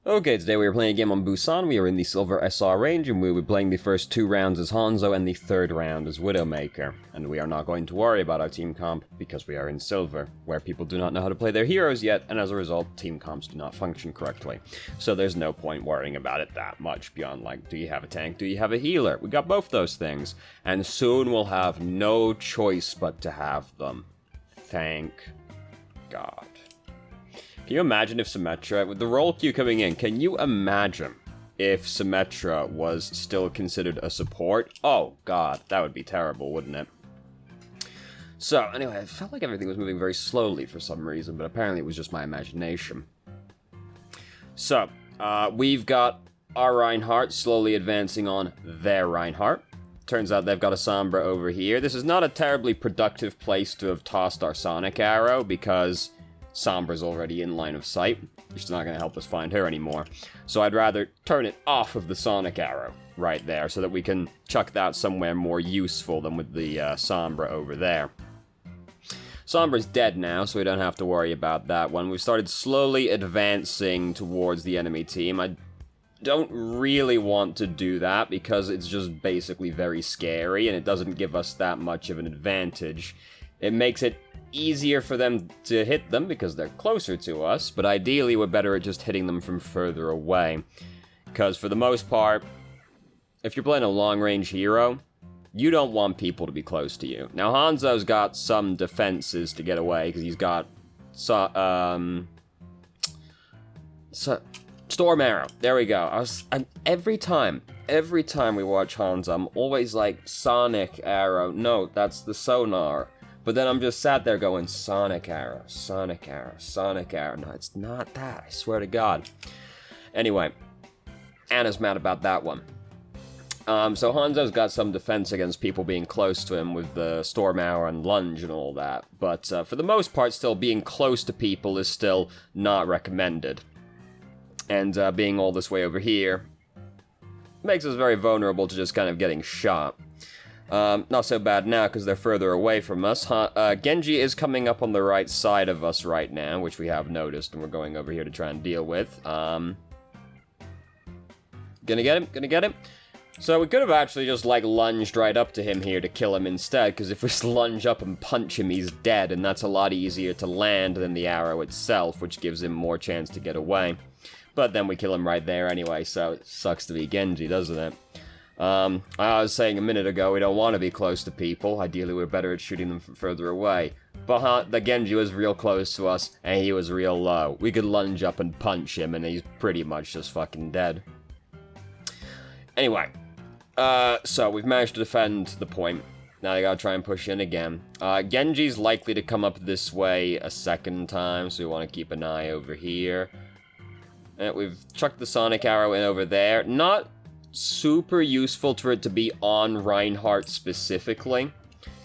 Okay, today we are playing a game on Busan. We are in the Silver SR range, and we will be playing the first 2 rounds as Hanzo and the 3rd round as Widowmaker. And we are not going to worry about our team comp, because we are in Silver, where people do not know how to play their heroes yet, and as a result, team comps do not function correctly. So there's no point worrying about it that much, beyond like, do you have a tank, do you have a healer? We got both those things, and soon we'll have no choice but to have them. Thank God. Can you imagine if Symmetra, with the roll queue coming in, can you imagine if Symmetra was still considered a support? Oh god, that would be terrible, wouldn't it? So, anyway, I felt like everything was moving very slowly for some reason, but apparently it was just my imagination. So, we've got our Reinhardt slowly advancing on their Reinhardt. Turns out they've got a Sombra over here. This is not a terribly productive place to have tossed our Sonic Arrow, because Sombra's already in line of sight, which is not going to help us find her anymore. So I'd rather turn it off of the Sonic Arrow right there, so that we can chuck that somewhere more useful than with the Sombra over there. Sombra's dead now, so we don't have to worry about that one. We've started slowly advancing towards the enemy team. I don't really want to do that, because it's just basically very scary, and it doesn't give us that much of an advantage. It makes it easier for them to hit them because they're closer to us, but ideally we're better at just hitting them from further away. Because for the most part, if you're playing a long-range hero, you don't want people to be close to you. Now Hanzo's got some defenses to get away, because he's got Storm Arrow. There we go. And every time we watch Hanzo, I'm always like, Sonic Arrow. No, that's the sonar. But then I'm just sat there going, Sonic Arrow, Sonic Arrow, Sonic Arrow. No, it's not that, I swear to God. Anyway, Anna's mad about that one. So Hanzo's got some defense against people being close to him with the Storm Arrow and Lunge and all that. But for the most part, still being close to people is still not recommended. And being all this way over here makes us very vulnerable to just kind of getting shot. Not so bad now, because they're further away from us. Genji is coming up on the right side of us right now, which we have noticed, and we're going over here to try and deal with. Gonna get him. So we could have actually just, like, lunged right up to him here to kill him instead, because if we just lunge up and punch him, he's dead, and that's a lot easier to land than the arrow itself, which gives him more chance to get away. But then we kill him right there anyway, so it sucks to be Genji, doesn't it? I was saying a minute ago, we don't want to be close to people. Ideally, we're better at shooting them from further away. But the Genji was real close to us, and he was real low. We could lunge up and punch him, and he's pretty much just fucking dead. Anyway, so we've managed to defend the point. Now they gotta try and push in again. Genji's likely to come up this way a second time, so we want to keep an eye over here. And we've chucked the Sonic Arrow in over there. Not super useful for it to be on Reinhardt specifically,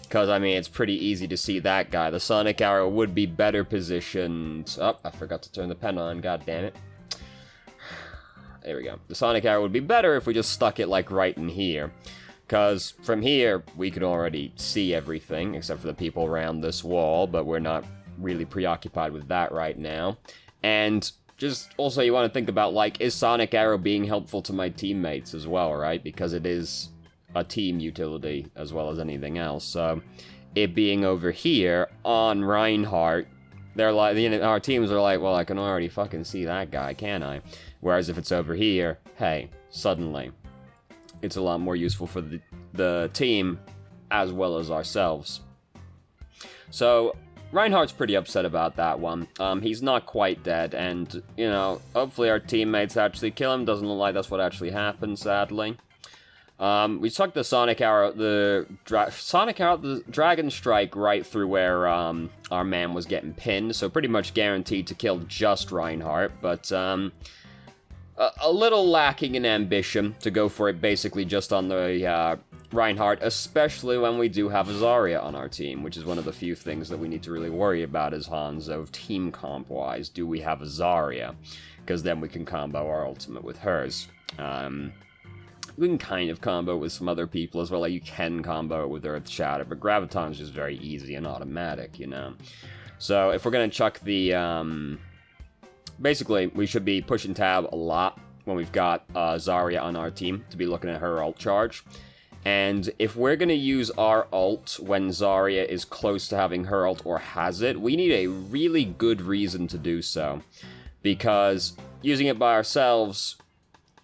because I mean it's pretty easy to see that guy. The Sonic Arrow would be better positioned. Oh, I forgot to turn the pen on, god damn it. There we go. The Sonic Arrow would be better if we just stuck it like right in here, because from here we could already see everything except for the people around this wall, but we're not really preoccupied with that right now. And just also you want to think about, like, is Sonic Arrow being helpful to my teammates as well, right? Because it is a team utility as well as anything else. So it being over here on Reinhardt, they're like, you know, our teams are like, well, I can already fucking see that guy, can I? Whereas if it's over here, hey, suddenly it's a lot more useful for the team as well as ourselves. So Reinhardt's pretty upset about that one. He's not quite dead, and, you know, hopefully our teammates actually kill him. Doesn't look like that's what actually happened, sadly. We chucked the Sonic Arrow, the Dragon Strike right through where, our man was getting pinned, so pretty much guaranteed to kill just Reinhardt, but, a little lacking in ambition to go for it basically just on the, Reinhardt, especially when we do have a Zarya on our team, which is one of the few things that we need to really worry about as Hanzo, team comp-wise. Do we have a Zarya? Because then we can combo our ultimate with hers. We can kind of combo with some other people as well. Like, you can combo it with Earth Shatter, but Graviton's just very easy and automatic, you know? So, if we're gonna chuck the basically, we should be pushing tab a lot when we've got Zarya on our team to be looking at her ult charge. And if we're going to use our ult when Zarya is close to having her ult or has it, we need a really good reason to do so. Because using it by ourselves,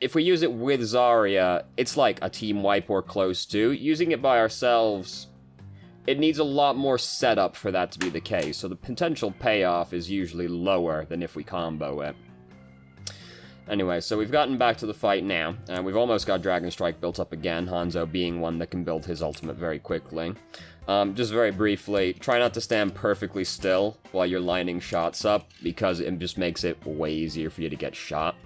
if we use it with Zarya, it's like a team wipe or close to. Using it by ourselves, it needs a lot more setup for that to be the case, so the potential payoff is usually lower than if we combo it. Anyway, so we've gotten back to the fight now, and we've almost got Dragon Strike built up again, Hanzo being one that can build his ultimate very quickly. Just very briefly, try not to stand perfectly still while you're lining shots up, because it just makes it way easier for you to get shot.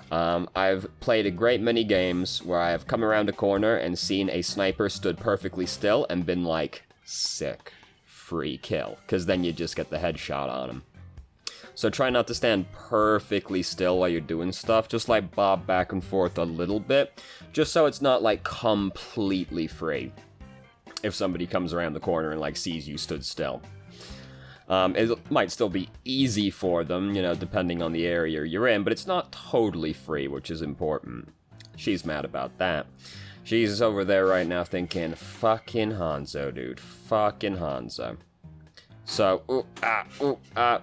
I've played a great many games where I have come around a corner and seen a sniper stood perfectly still and been like, sick, free kill, because then you just get the headshot on him. So try not to stand perfectly still while you're doing stuff, just like bob back and forth a little bit, just so it's not like completely free if somebody comes around the corner and like sees you stood still. It might still be easy for them, you know, depending on the area you're in, but it's not totally free, which is important. She's mad about that. She's over there right now thinking, fucking Hanzo, dude. Fucking Hanzo. So,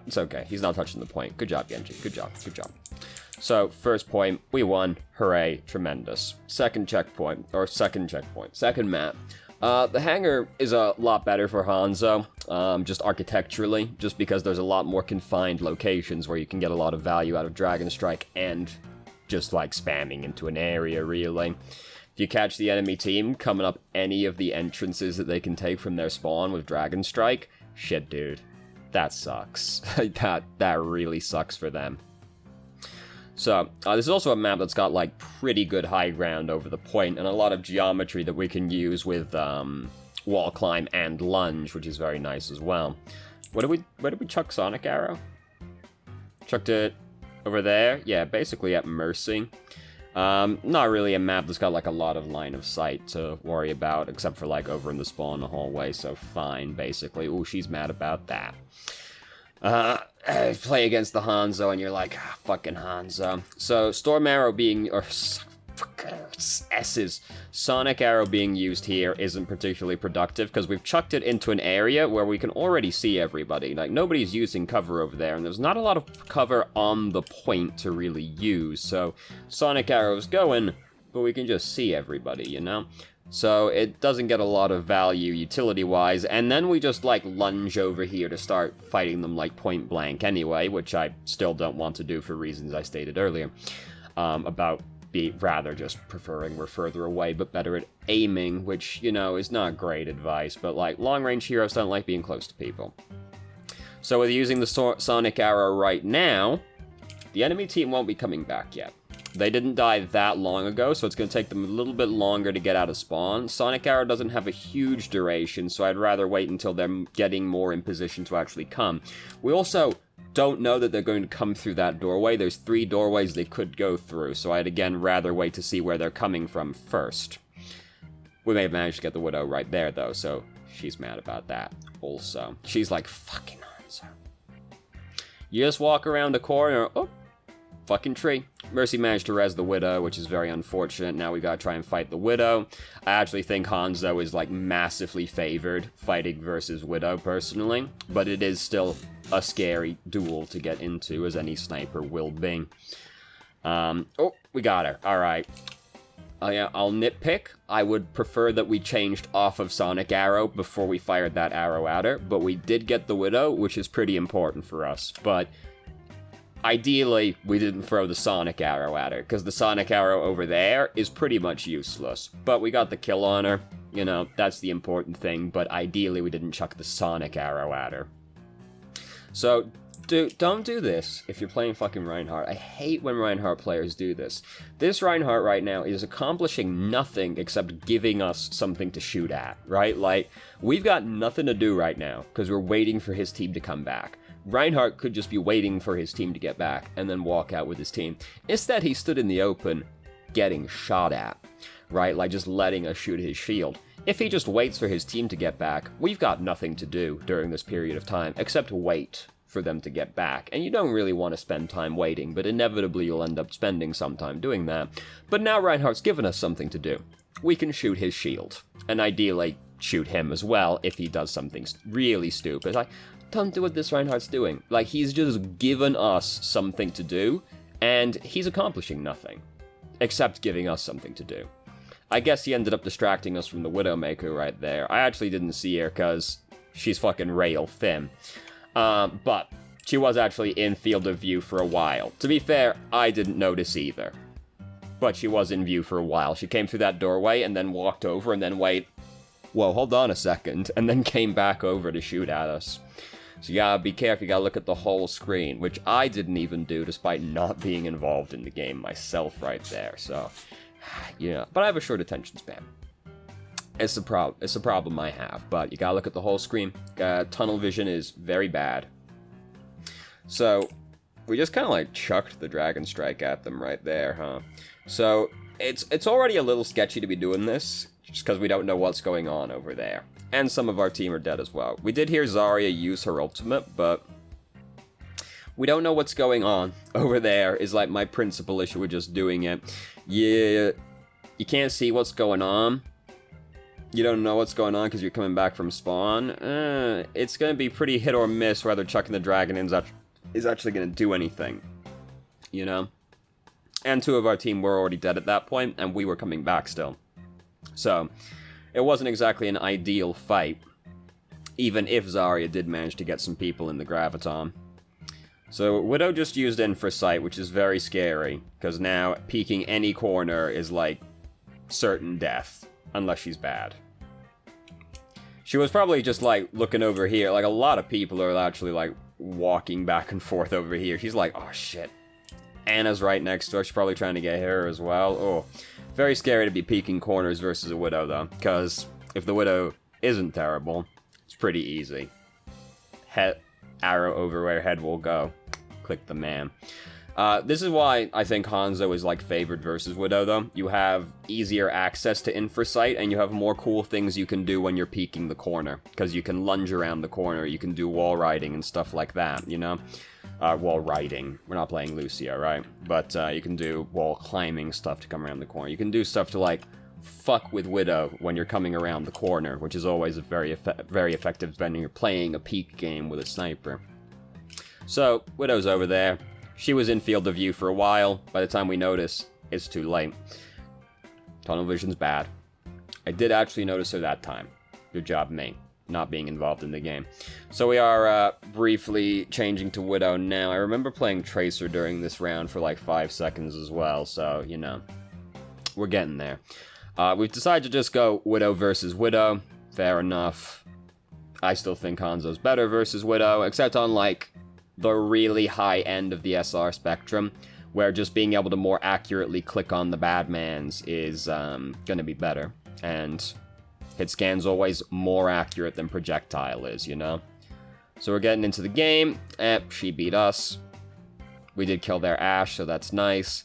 it's okay. He's not touching the point. Good job, Genji. Good job. Good job. So, first point, we won. Hooray. Tremendous. Second map. The hangar is a lot better for Hanzo, just architecturally, just because there's a lot more confined locations where you can get a lot of value out of Dragon Strike and just, like, spamming into an area, really. If you catch the enemy team coming up any of the entrances that they can take from their spawn with Dragon Strike, shit, dude. That sucks. that really sucks for them. So, this is also a map that's got, like, pretty good high ground over the point, and a lot of geometry that we can use with, wall climb and lunge, which is very nice as well. Where did we chuck Sonic Arrow? Chucked it over there? Yeah, basically at Mercy. Not really a map that's got, like, a lot of line of sight to worry about, except for, like, over in the spawn hallway, so fine, basically. Ooh, she's mad about that. Play against the Hanzo, and you're like, fucking Hanzo. So, Storm Arrow being, or S's, Sonic Arrow being used here isn't particularly productive, because we've chucked it into an area where we can already see everybody. Like, nobody's using cover over there, and there's not a lot of cover on the point to really use, so Sonic Arrow's going, but we can just see everybody, you know? So it doesn't get a lot of value utility-wise, and then we just, like, lunge over here to start fighting them, like, point blank anyway, which I still don't want to do for reasons I stated earlier, about rather just preferring we're further away, but better at aiming, which, you know, is not great advice, but, like, long-range heroes don't like being close to people. So with using the Sonic Arrow right now, the enemy team won't be coming back yet. They didn't die that long ago, so it's going to take them a little bit longer to get out of spawn. Sonic Arrow doesn't have a huge duration, so I'd rather wait until they're getting more in position to actually come. We also don't know that they're going to come through that doorway. There's 3 doorways they could go through, so I'd again rather wait to see where they're coming from first. We may have managed to get the Widow right there, though, so she's mad about that also. She's like, fucking Hanzo. You just walk around the corner, oh, fucking tree. Mercy managed to res the Widow, which is very unfortunate. Now we gotta try and fight the Widow. I actually think Hanzo is, like, massively favored fighting versus Widow, personally. But it is still a scary duel to get into, as any sniper will be. Oh, we got her. Alright. Yeah, I'll nitpick. I would prefer that we changed off of Sonic Arrow before we fired that arrow at her. But we did get the Widow, which is pretty important for us. But ideally, we didn't throw the Sonic Arrow at her, because the Sonic Arrow over there is pretty much useless. But we got the kill on her, you know, that's the important thing, but ideally we didn't chuck the Sonic Arrow at her. So, don't do this if you're playing fucking Reinhardt. I hate when Reinhardt players do this. This Reinhardt right now is accomplishing nothing except giving us something to shoot at, right? Like, we've got nothing to do right now, because we're waiting for his team to come back. Reinhardt could just be waiting for his team to get back and then walk out with his team. Instead, he stood in the open getting shot at, right? Like, just letting us shoot his shield. If he just waits for his team to get back, we've got nothing to do during this period of time except wait for them to get back, and you don't really want to spend time waiting, but inevitably you'll end up spending some time doing that. But now Reinhardt's given us something to do. We can shoot his shield, and ideally shoot him as well if he does something really stupid. Like, don't do what this Reinhardt's doing. Like, he's just given us something to do, and he's accomplishing nothing, except giving us something to do. I guess he ended up distracting us from the Widowmaker right there. I actually didn't see her, because she's fucking rail thin. But she was actually in field of view for a while. To be fair, I didn't notice either. But she was in view for a while. She came through that doorway, and then walked over, and then whoa, hold on a second, and then came back over to shoot at us. So you gotta be careful, you gotta look at the whole screen, which I didn't even do despite not being involved in the game myself right there, so, yeah. But I have a short attention span. It's a problem I have, but you gotta look at the whole screen. Tunnel vision is very bad. So, we just kind of like chucked the Dragon Strike at them right there, huh? So, it's already a little sketchy to be doing this, just because we don't know what's going on over there. And some of our team are dead as well. We did hear Zarya use her ultimate, but we don't know what's going on over there is like my principal issue with just doing it. Yeah, you can't see what's going on. You don't know what's going on because you're coming back from spawn. It's going to be pretty hit or miss whether chucking the dragon in is actually going to do anything. You know? And two of our team were already dead at that point, and we were coming back still. So, it wasn't exactly an ideal fight, even if Zarya did manage to get some people in the Graviton. So, Widow just used Infra Sight, which is very scary, because now peeking any corner is like certain death, unless she's bad. She was probably just like looking over here, like a lot of people are actually like walking back and forth over here. She's like, oh shit. Anna's right next to her, she's probably trying to get her as well. Oh, very scary to be peeking corners versus a Widow though, because if the Widow isn't terrible, it's pretty easy. Arrow over where head will go. Click the man. This is why I think Hanzo is like favored versus Widow though. You have easier access to Infra Sight, and you have more cool things you can do when you're peeking the corner. Because you can lunge around the corner, you can do wall riding and stuff like that, you know? Wall riding. We're not playing Lucia, right? But you can do wall climbing stuff to come around the corner. You can do stuff to like fuck with Widow when you're coming around the corner, which is always very effective when you're playing a peek game with a sniper. So, Widow's over there. She was in field of view for a while. By the time we notice, it's too late. Tunnel vision's bad. I did actually notice her that time. Good job, me, not being involved in the game. So we are briefly changing to Widow now. I remember playing Tracer during this round for like 5 seconds as well, so, you know, we're getting there. We've decided to just go Widow versus Widow. Fair enough. I still think Hanzo's better versus Widow, except on like the really high end of the SR spectrum, where just being able to more accurately click on the badmans is gonna be better. And hit scan's always more accurate than projectile is, you know? So we're getting into the game. She beat us. We did kill their Ashe, so that's nice.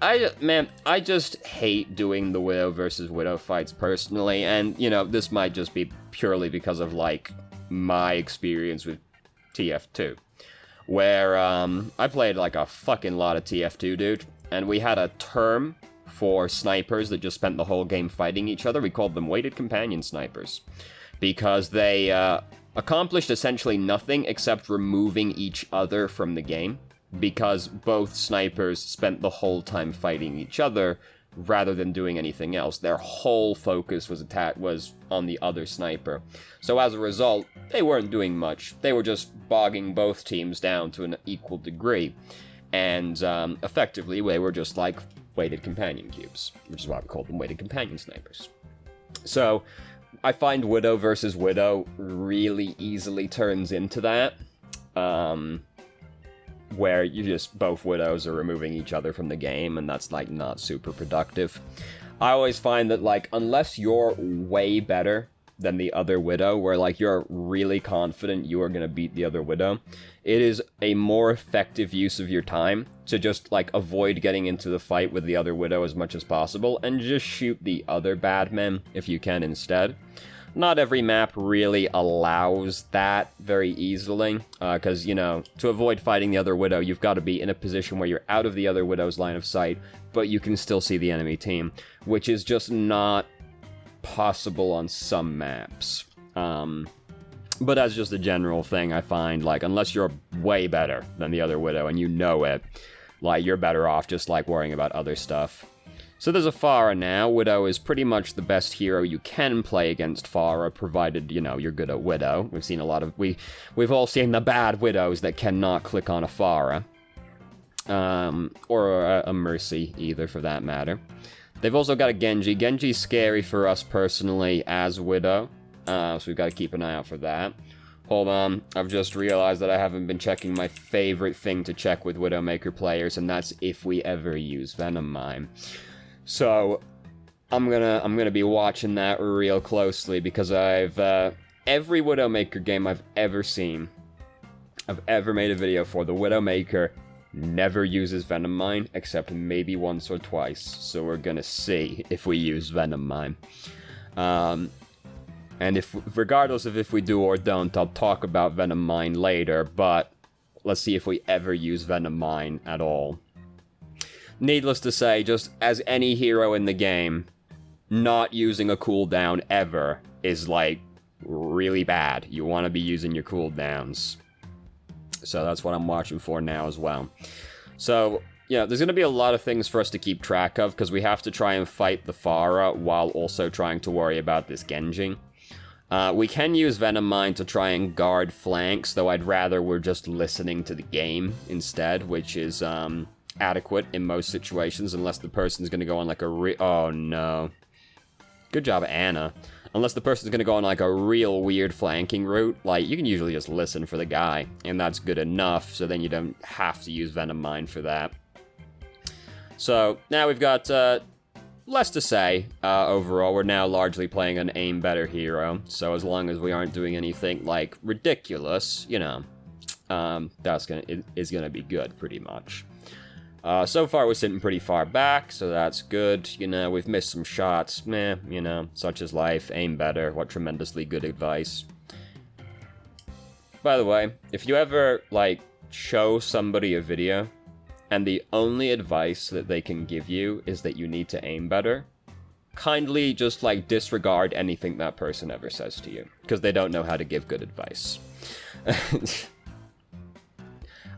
I just hate doing the Widow versus Widow fights personally, and, you know, this might just be purely because of, like, my experience with TF2. Where, I played, like, a fucking lot of TF2, dude, and we had a term for snipers that just spent the whole game fighting each other. We called them weighted companion snipers, because they, accomplished essentially nothing except removing each other from the game, because both snipers spent the whole time fighting each other rather than doing anything else. Their whole focus was on the other sniper. So as a result, they weren't doing much. They were just bogging both teams down to an equal degree. And effectively, they were just like weighted companion cubes, which is why we called them weighted companion snipers. So I find Widow versus Widow really easily turns into that. Where you just, both Widows are removing each other from the game, and that's, like, not super productive. I always find that, like, unless you're way better than the other Widow, where, like, you're really confident you are gonna beat the other Widow, it is a more effective use of your time to just, like, avoid getting into the fight with the other Widow as much as possible, and just shoot the other bad men if you can instead. Not every map really allows that very easily, because, you know, to avoid fighting the other Widow, you've got to be in a position where you're out of the other Widow's line of sight, but you can still see the enemy team, which is just not possible on some maps. But as just a general thing, I find, like, unless you're way better than the other Widow and you know it, like, you're better off just, like, worrying about other stuff. So there's a Pharah now. Widow is pretty much the best hero you can play against Pharah, provided, you know, you're good at Widow. We've seen a lot of... We've all seen the bad Widows that cannot click on a Pharah. Or a Mercy, either, for that matter. They've also got a Genji. Genji's scary for us personally as Widow. So we've got to keep an eye out for that. Hold on, I've just realized that I haven't been checking my favorite thing to check with Widowmaker players, and that's if we ever use Venom Mine. So, I'm gonna be watching that real closely, because I've, every Widowmaker game I've ever seen, I've ever made a video for, the Widowmaker never uses Venom Mine, except maybe once or twice, so we're gonna see if we use Venom Mine. And regardless of if we do or don't, I'll talk about Venom Mine later, but let's see if we ever use Venom Mine at all. Needless to say, just as any hero in the game, not using a cooldown ever is, like, really bad. You want to be using your cooldowns. So that's what I'm watching for now as well. So, yeah, there's going to be a lot of things for us to keep track of, because we have to try and fight the Pharah while also trying to worry about this Genji. We can use Venom Mine to try and guard flanks, though I'd rather we're just listening to the game instead, which is adequate in most situations, unless the person's going to go on like a oh no. Good job, Anna. Unless the person's going to go on like a real weird flanking route, like, you can usually just listen for the guy, and that's good enough, so then you don't have to use Venom Mine for that. So, now we've got less to say overall. We're now largely playing an aim better hero, so as long as we aren't doing anything like ridiculous, you know, is gonna be good pretty much. So far we're sitting pretty far back, so that's good. You know, we've missed some shots, meh, you know, such is life. Aim better. What tremendously good advice. By the way, if you ever, like, show somebody a video and the only advice that they can give you is that you need to aim better, kindly just, like, disregard anything that person ever says to you, because they don't know how to give good advice.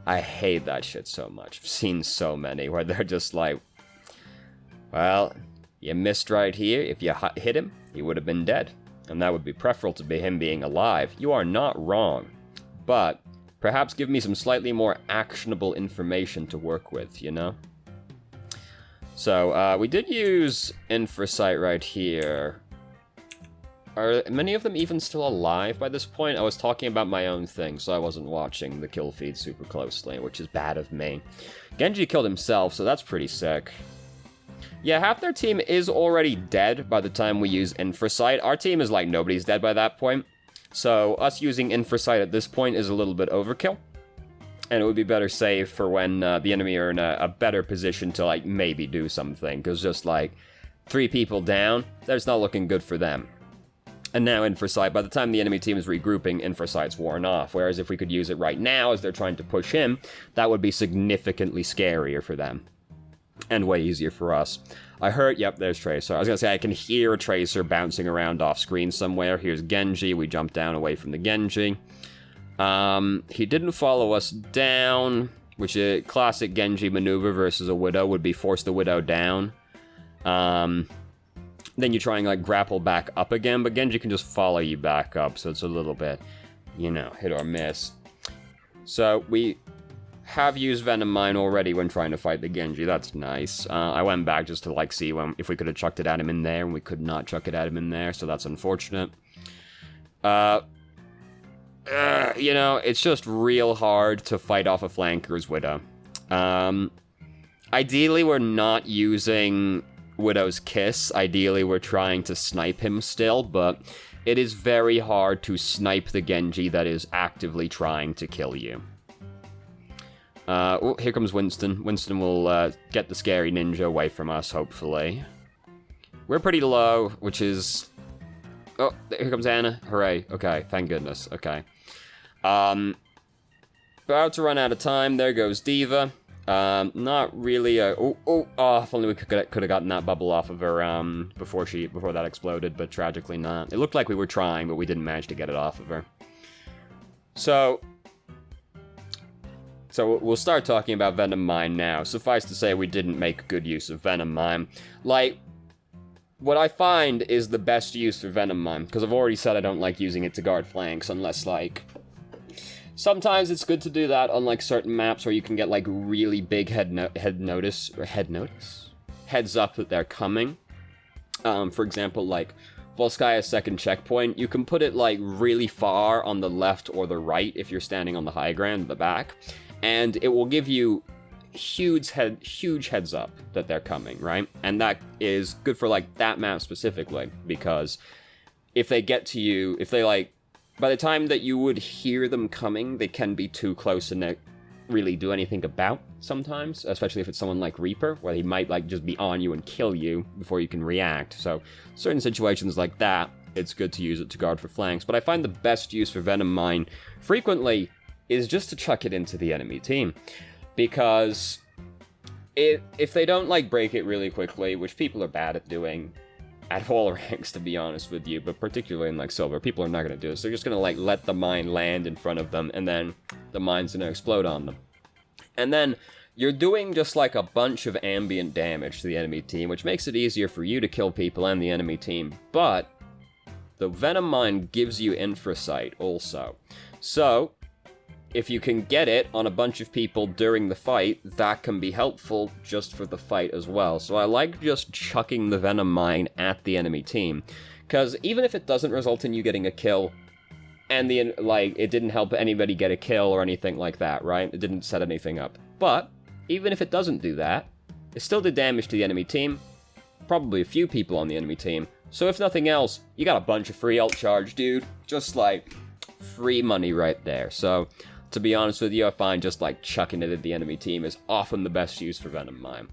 I hate that shit so much. I've seen so many where they're just like, well, you missed right here. If you hit him, he would have been dead, and that would be preferable to him being alive. You are not wrong, but perhaps give me some slightly more actionable information to work with, you know? So, we did use Infrasight right here. Are many of them even still alive by this point? I was talking about my own thing, so I wasn't watching the kill feed super closely, which is bad of me. Genji killed himself, so that's pretty sick. Yeah, half their team is already dead by the time we use Infrasight. Our team is like nobody's dead by that point. So us using Infrasight at this point is a little bit overkill. And it would be better saved for when the enemy are in a better position to, like, maybe do something. Because just, like, 3 people down, that's not looking good for them. And now Infrasight, by the time the enemy team is regrouping, Infrasight's worn off. Whereas if we could use it right now as they're trying to push him, that would be significantly scarier for them. And way easier for us. I heard, yep, there's Tracer. I was gonna say, I can hear a Tracer bouncing around off screen somewhere. Here's Genji. We jump down away from the Genji. He didn't follow us down, which a classic Genji maneuver versus a Widow would be force the Widow down. Then you try and, like, grapple back up again, but Genji can just follow you back up, so it's a little bit, you know, hit or miss. So we have used Venom Mine already when trying to fight the Genji. That's nice. I went back just to, like, see if we could have chucked it at him in there, and we could not chuck it at him in there, so that's unfortunate. You know, it's just real hard to fight off a flanker's Widow. Ideally, we're not using Widow's Kiss. Ideally, we're trying to snipe him still, but it is very hard to snipe the Genji that is actively trying to kill you. Oh, here comes Winston. Winston will get the scary ninja away from us, hopefully. We're pretty low, which is Oh, here comes Anna. Hooray. Okay, thank goodness. Okay. About to run out of time. There goes Diva. Not really a... Oh, if only we could have gotten that bubble off of her, before that exploded, but tragically not. It looked like we were trying, but we didn't manage to get it off of her. So we'll start talking about Venom Mine now. Suffice to say, we didn't make good use of Venom Mine. Like, what I find is the best use for Venom Mine, because I've already said I don't like using it to guard flanks, unless, like... Sometimes it's good to do that on, like, certain maps where you can get, like, really big heads up that they're coming. For example, like, Volskaya's second checkpoint, you can put it, like, really far on the left or the right if you're standing on the high ground at the back, and it will give you huge heads up that they're coming, right? And that is good for, like, that map specifically, because if they get to you, if they, like, by the time that you would hear them coming, they can be too close to really do anything about sometimes, especially if it's someone like Reaper, where he might, like, just be on you and kill you before you can react. So, certain situations like that, it's good to use it to guard for flanks. But I find the best use for Venom Mine, frequently, is just to chuck it into the enemy team. Because if they don't, like, break it really quickly, which people are bad at doing, at all ranks, to be honest with you, but particularly in, like, Silver, people are not going to do this. They're just going to, like, let the mine land in front of them, and then the mine's going to explode on them. And then you're doing just, like, a bunch of ambient damage to the enemy team, which makes it easier for you to kill people and the enemy team, but the Venom Mine gives you infrasight also. So, if you can get it on a bunch of people during the fight, that can be helpful just for the fight as well. So I like just chucking the Venom Mine at the enemy team, because even if it doesn't result in you getting a kill, and it didn't help anybody get a kill or anything like that, right? It didn't set anything up. But even if it doesn't do that, it still did damage to the enemy team, probably a few people on the enemy team. So if nothing else, you got a bunch of free ult charge, dude. Just, like, free money right there. So, to be honest with you, I find just, like, chucking it at the enemy team is often the best use for Venom Mine.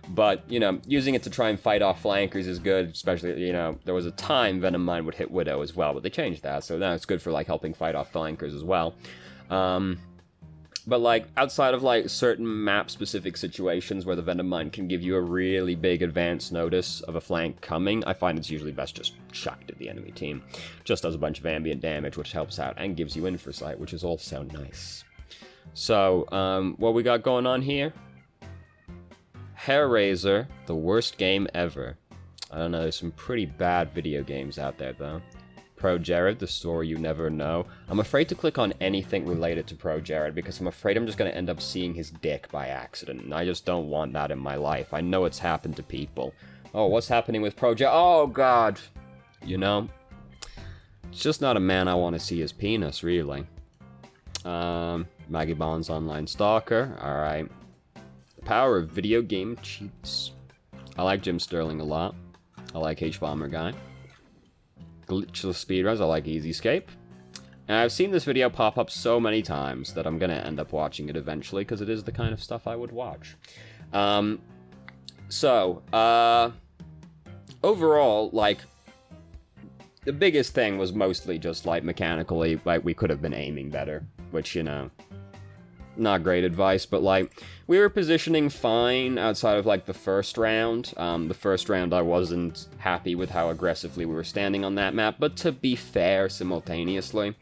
But, you know, using it to try and fight off flankers is good, especially, you know, there was a time Venom Mine would hit Widow as well, but they changed that, so now it's good for, like, helping fight off flankers as well. But, like, outside of, like, certain map-specific situations where the Venom Mine can give you a really big advance notice of a flank coming, I find it's usually best just chucked at the enemy team. Just does a bunch of ambient damage, which helps out, and gives you infrasight, which is also nice. So, what we got going on here? Hairraiser, the worst game ever. I don't know, there's some pretty bad video games out there, though. Pro Jared, the story you never know. I'm afraid to click on anything related to Pro Jared because I'm afraid I'm just going to end up seeing his dick by accident, and I just don't want that in my life. I know it's happened to people. Oh, what's happening with Pro Jared? Oh, God. You know? It's just not a man I want to see his penis, really. Maggie Bond's Online Stalker. Alright. The power of video game cheats. I like Jim Sterling a lot. I like H-Bomber Guy. Glitchless speedruns, I like Easy Escape. And I've seen this video pop up so many times that I'm gonna end up watching it eventually, because it is the kind of stuff I would watch. Overall, like, the biggest thing was mostly just, like, mechanically, like, we could have been aiming better, which, you know, not great advice, but, like, we were positioning fine outside of, like, the first round. The first round I wasn't happy with how aggressively we were standing on that map, but to be fair, simultaneously,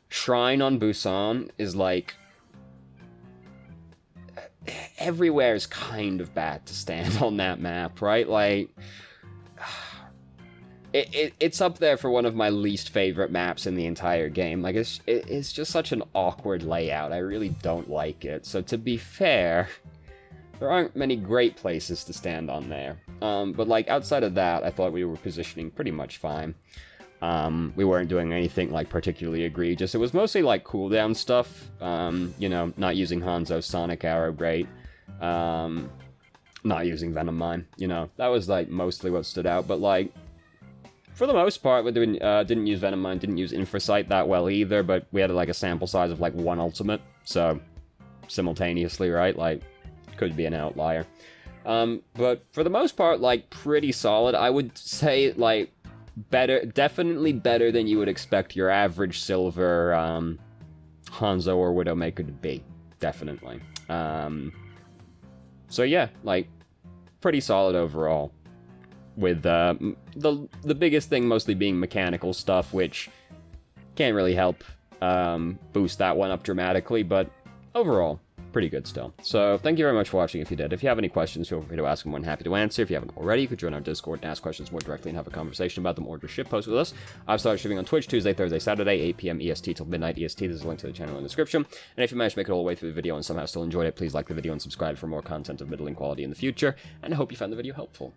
Shrine on Busan is, like, everywhere is kind of bad to stand on that map, right? Like, it's up there for one of my least favorite maps in the entire game. Like, it's just such an awkward layout. I really don't like it. So to be fair, there aren't many great places to stand on there. But, like, outside of that, I thought we were positioning pretty much fine. We weren't doing anything, like, particularly egregious. It was mostly, like, cooldown stuff. You know, not using Hanzo's Sonic Arrow great. Not using Venom Mine. You know, that was, like, mostly what stood out. But, like, for the most part, we didn't use Venom Mine, didn't use Infrasight that well either, but we had, like, a sample size of, like, one ultimate, so simultaneously, right? Like, could be an outlier. But for the most part, like, pretty solid. I would say, like, better, definitely better than you would expect your average silver Hanzo or Widowmaker to be. Definitely. So yeah, like, pretty solid overall. With the biggest thing mostly being mechanical stuff, which can't really help boost that one up dramatically, but overall, pretty good still. So thank you very much for watching if you did. If you have any questions, feel free to ask them. I'm happy to answer. If you haven't already, you could join our Discord and ask questions more directly and have a conversation about them, or just shitpost with us. I've started streaming on Twitch Tuesday, Thursday, Saturday, 8 p.m. EST till midnight EST. There's a link to the channel in the description. And if you managed to make it all the way through the video and somehow still enjoyed it, please like the video and subscribe for more content of middling quality in the future. And I hope you found the video helpful.